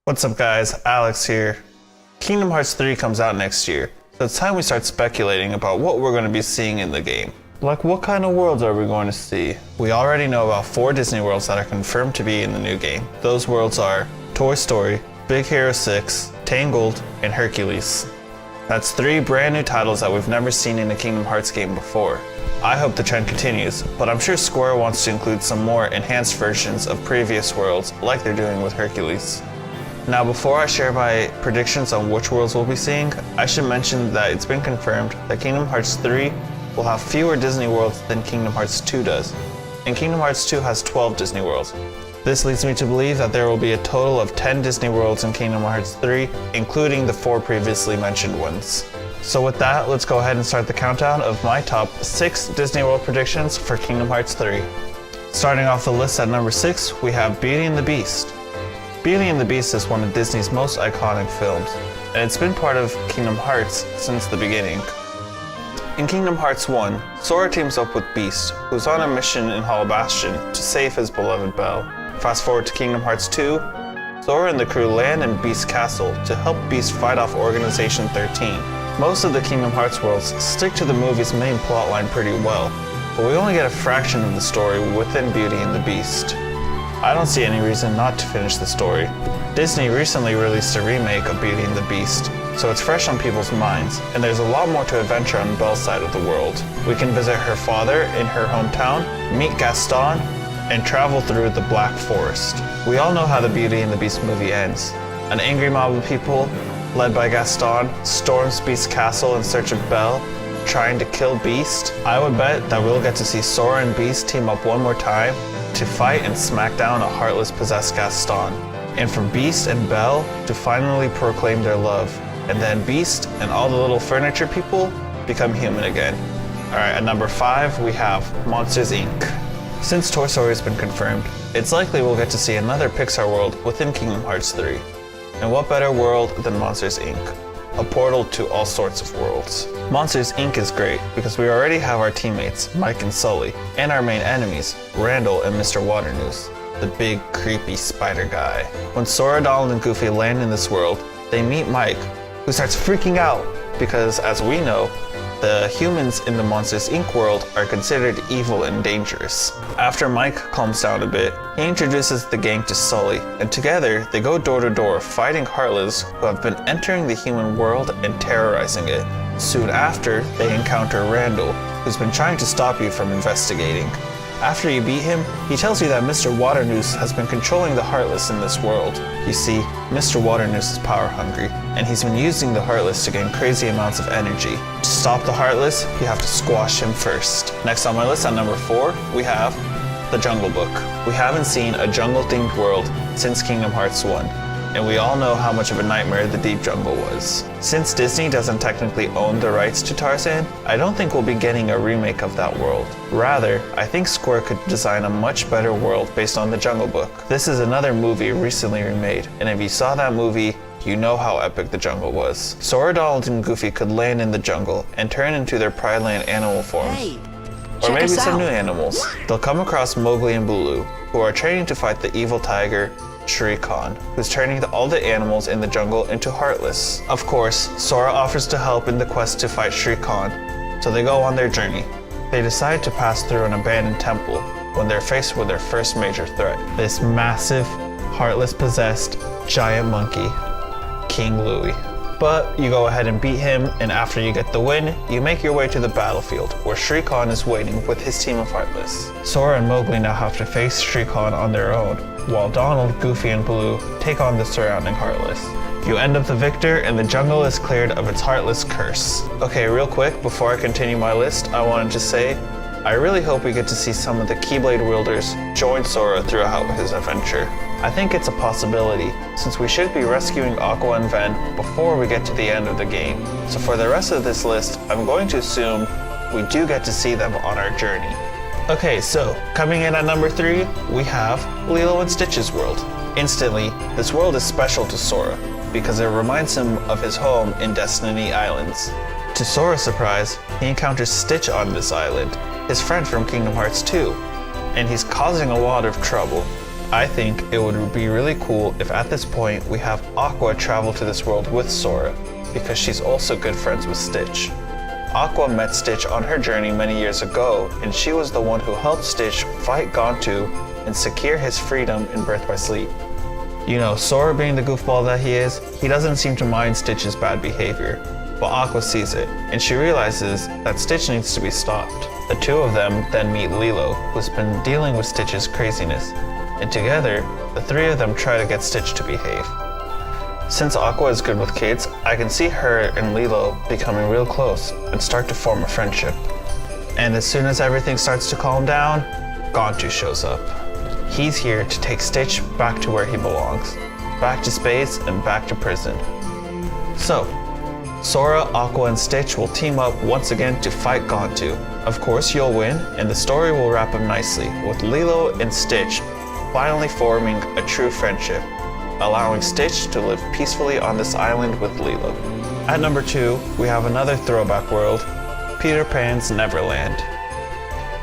What's up guys, Alex here. Kingdom Hearts 3 comes out next year, so it's time we start speculating about what we're going to be seeing in the game. Like what kind of worlds are we going to see? We already know about 4 Disney worlds that are confirmed to be in the new game. Those worlds are Toy Story, Big Hero 6, Tangled, and Hercules. That's 3 brand new titles that we've never seen in a Kingdom Hearts game before. I hope the trend continues, but I'm sure Square wants to include some more enhanced versions of previous worlds like they're doing with Hercules. Now before I share my predictions on which worlds we'll be seeing, I should mention that it's been confirmed that Kingdom Hearts 3 will have fewer Disney worlds than Kingdom Hearts 2 does, and Kingdom Hearts 2 has 12 Disney worlds. This leads me to believe that there will be a total of 10 Disney worlds in Kingdom Hearts 3, including the 4 previously mentioned ones. So with that, let's go ahead and start the countdown of my top 6 Disney World predictions for Kingdom Hearts 3. Starting off the list at number 6, we have Beauty and the Beast. Beauty and the Beast is one of Disney's most iconic films, and it's been part of Kingdom Hearts since the beginning. In Kingdom Hearts 1, Sora teams up with Beast, who's on a mission in Hollow Bastion to save his beloved Belle. Fast forward to Kingdom Hearts 2, Sora and the crew land in Beast's castle to help Beast fight off Organization 13. Most of the Kingdom Hearts worlds stick to the movie's main plotline pretty well, but we only get a fraction of the story within Beauty and the Beast. I don't see any reason not to finish the story. Disney recently released a remake of Beauty and the Beast, so it's fresh on people's minds, and there's a lot more to adventure on Belle's side of the world. We can visit her father in her hometown, meet Gaston, and travel through the Black Forest. We all know how the Beauty and the Beast movie ends. An angry mob of people, led by Gaston, storms Beast's castle in search of Belle, trying to kill Beast. I would bet that we'll get to see Sora and Beast team up one more time to fight and smack down a heartless possessed Gaston, and for Beast and Belle to finally proclaim their love, and then Beast and all the little furniture people become human again. Alright, at number 5 we have Monsters Inc. Since Toy Story has been confirmed, it's likely we'll get to see another Pixar world within Kingdom Hearts 3. And what better world than Monsters Inc.? A portal to all sorts of worlds. Monsters Inc. is great because we already have our teammates, Mike and Sully, and our main enemies, Randall and Mr. Waternoose, the big creepy spider guy. When Sora, Donald, and Goofy land in this world, they meet Mike, who starts freaking out because, as we know, the humans in the Monsters Inc. world are considered evil and dangerous. After Mike calms down a bit, he introduces the gang to Sully, and together they go door to door fighting Heartless, who have been entering the human world and terrorizing it. Soon after, they encounter Randall, who's been trying to stop you from investigating. After you beat him, he tells you that Mr. Waternoose has been controlling the Heartless in this world. You see, Mr. Waternoose is power hungry, and he's been using the Heartless to gain crazy amounts of energy. To stop the Heartless, you have to squash him first. Next on my list at number 4, we have The Jungle Book. We haven't seen a jungle-themed world since Kingdom Hearts 1, and we all know how much of a nightmare the Deep Jungle was. Since Disney doesn't technically own the rights to Tarzan, I don't think we'll be getting a remake of that world. Rather, I think Square could design a much better world based on The Jungle Book. This is another movie recently remade, and if you saw that movie, you know how epic the jungle was. Sora, Donald, and Goofy could land in the jungle and turn into their Pride Land animal forms. Hey, or maybe some out. new animals. They'll come across Mowgli and Baloo, who are training to fight the evil tiger, Shere Khan, who's turning all the animals in the jungle into Heartless. Of course, Sora offers to help in the quest to fight Shere Khan, so they go on their journey. They decide to pass through an abandoned temple when they're faced with their first major threat. This massive, Heartless possessed giant monkey, King Louie. But you go ahead and beat him, and after you get the win, you make your way to the battlefield, where Shere Khan is waiting with his team of Heartless. Sora and Mowgli now have to face Shere Khan on their own, while Donald, Goofy, and Baloo take on the surrounding Heartless. You end up the victor, and the jungle is cleared of its Heartless curse. Okay, real quick, before I continue my list, I wanted to say, I really hope we get to see some of the Keyblade wielders join Sora throughout his adventure. I think it's a possibility, since we should be rescuing Aqua and Ven before we get to the end of the game. So for the rest of this list, I'm going to assume we do get to see them on our journey. Okay, so coming in at number 3, we have Lilo and Stitch's world. Instantly, this world is special to Sora, because it reminds him of his home in Destiny Islands. To Sora's surprise, he encounters Stitch on this island, his friend from Kingdom Hearts 2, and he's causing a lot of trouble. I think it would be really cool if at this point we have Aqua travel to this world with Sora, because she's also good friends with Stitch. Aqua met Stitch on her journey many years ago, and she was the one who helped Stitch fight Gontu and secure his freedom in Birth by Sleep. You know, Sora being the goofball that he is, he doesn't seem to mind Stitch's bad behavior, but Aqua sees it, and she realizes that Stitch needs to be stopped. The two of them then meet Lilo, who's been dealing with Stitch's craziness, and together, the three of them try to get Stitch to behave. Since Aqua is good with kids, I can see her and Lilo becoming real close and start to form a friendship. And as soon as everything starts to calm down, Gontu shows up. He's here to take Stitch back to where he belongs, back to space and back to prison. So, Sora, Aqua, and Stitch will team up once again to fight Gontu. Of course, you'll win, and the story will wrap up nicely, with Lilo and Stitch finally forming a true friendship, allowing Stitch to live peacefully on this island with Lilo. At number 2, we have another throwback world, Peter Pan's Neverland.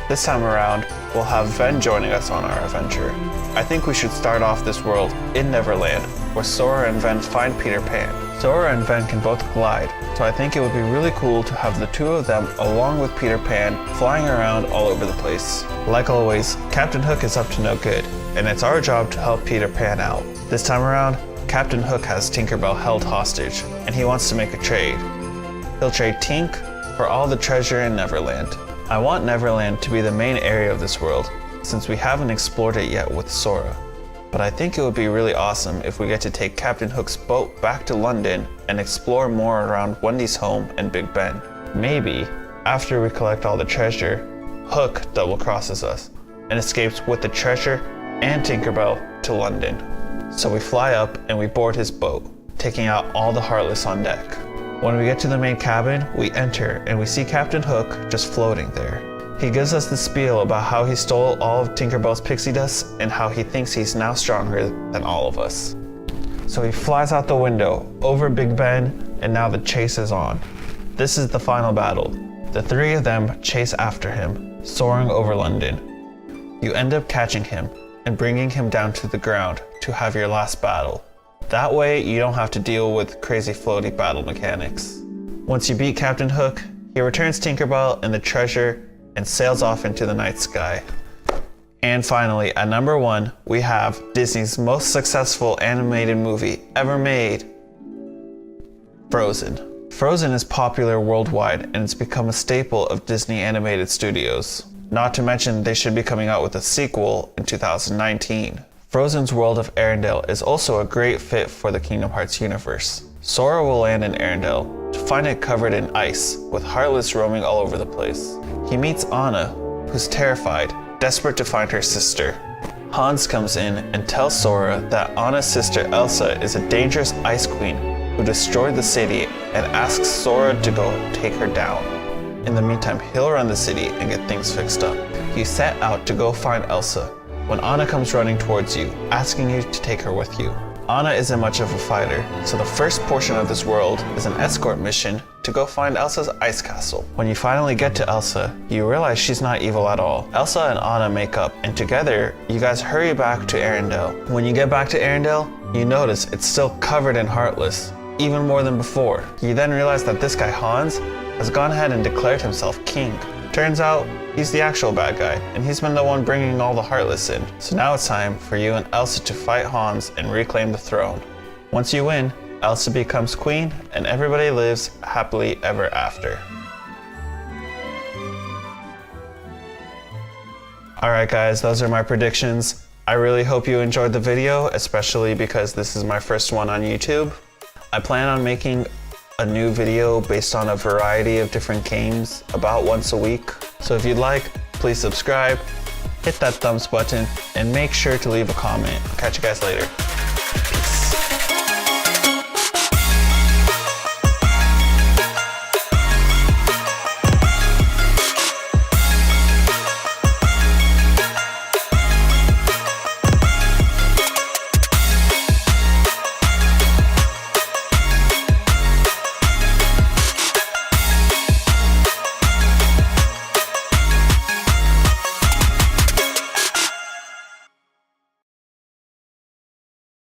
This time around, we'll have Ven joining us on our adventure. I think we should start off this world in Neverland, where Sora and Ven find Peter Pan. Sora and Ven can both glide, so I think it would be really cool to have the two of them along with Peter Pan flying around all over the place. Like always, Captain Hook is up to no good, and it's our job to help Peter Pan out. This time around, Captain Hook has Tinkerbell held hostage, and he wants to make a trade. He'll trade Tink for all the treasure in Neverland. I want Neverland to be the main area of this world, since we haven't explored it yet with Sora. But I think it would be really awesome if we get to take Captain Hook's boat back to London and explore more around Wendy's home and Big Ben. Maybe, after we collect all the treasure, Hook double crosses us and escapes with the treasure and Tinkerbell to London. So we fly up and we board his boat, taking out all the Heartless on deck. When we get to the main cabin, we enter and we see Captain Hook just floating there. He gives us the spiel about how he stole all of Tinkerbell's pixie dust and how he thinks he's now stronger than all of us. So he flies out the window, over Big Ben, and now the chase is on. This is the final battle. The three of them chase after him, soaring over London. You end up catching him and bringing him down to the ground to have your last battle. That way, you don't have to deal with crazy floaty battle mechanics. Once you beat Captain Hook, he returns Tinkerbell and the treasure and sails off into the night sky. And finally, at number 1, we have Disney's most successful animated movie ever made, Frozen. Frozen is popular worldwide and it's become a staple of Disney animated studios. Not to mention they should be coming out with a sequel in 2019. Frozen's world of Arendelle is also a great fit for the Kingdom Hearts universe. Sora will land in Arendelle to find it covered in ice, with Heartless roaming all over the place. He meets Anna, who's terrified, desperate to find her sister. Hans comes in and tells Sora that Anna's sister Elsa is a dangerous ice queen who destroyed the city and asks Sora to go take her down. In the meantime, he'll run the city and get things fixed up. You set out to go find Elsa when Anna comes running towards you, asking you to take her with you. Anna isn't much of a fighter, so the first portion of this world is an escort mission to go find Elsa's ice castle. When you finally get to Elsa, you realize she's not evil at all. Elsa and Anna make up, and together, you guys hurry back to Arendelle. When you get back to Arendelle, you notice it's still covered in Heartless, even more than before. You then realize that this guy Hans has gone ahead and declared himself king. Turns out, he's the actual bad guy, and he's been the one bringing all the Heartless in. So now it's time for you and Elsa to fight Hans and reclaim the throne. Once you win, Elsa becomes queen, and everybody lives happily ever after. Alright guys, those are my predictions. I really hope you enjoyed the video, especially because this is my first one on YouTube. I plan on making a new video based on a variety of different games about once a week. So if you'd like, please subscribe, hit that thumbs button, and make sure to leave a comment. I'll catch you guys later. Peace.